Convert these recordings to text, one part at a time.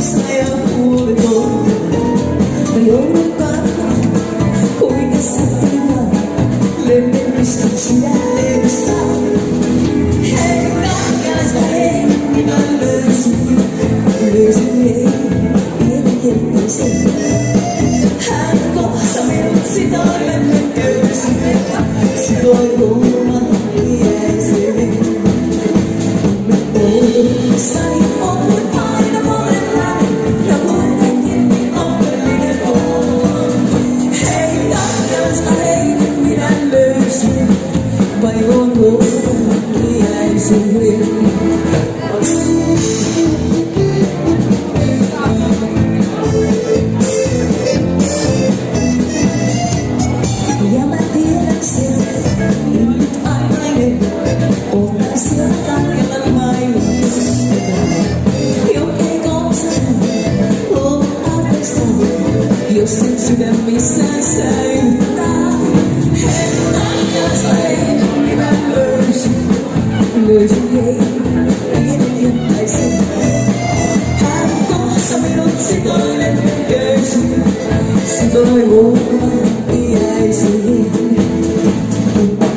saya pulito Ayun pa Uy kasi diba Lemebis na siya Lebisa Hey, kakas na hey Inalesi Lesi hey Inalesi Hanko sa meron si Doy Lemebisi Si Doy Roma Yes, Sunny Oakwood Pond in the morning light The moon can get me unbelievable Hey, doctors, I hate me that mercy By your road, the eyes of Io senso da mi sei Hey, doctors, I hate me that mercy Mercy, hey, I say Hanko sa meron si Doy Lemebisi Si Doy Roma, I say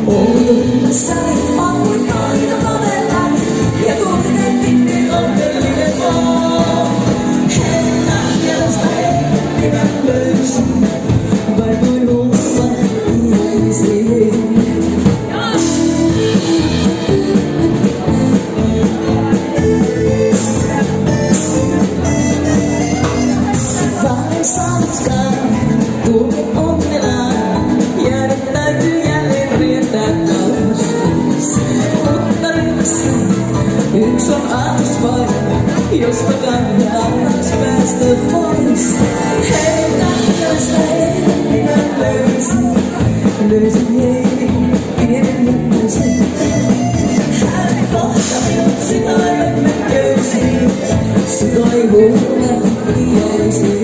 Oh, you're the side on the night of all that light You're going to make me unbelievable Hey, doctors, I hate me that mercy By my Roma, I say Som ansvar just för gamlas bästa voice Hey, doctors, hey, mina lösen Lösen, hey, innan lösen Här är gott att jag sitter med lösen Så då är våra, jag ser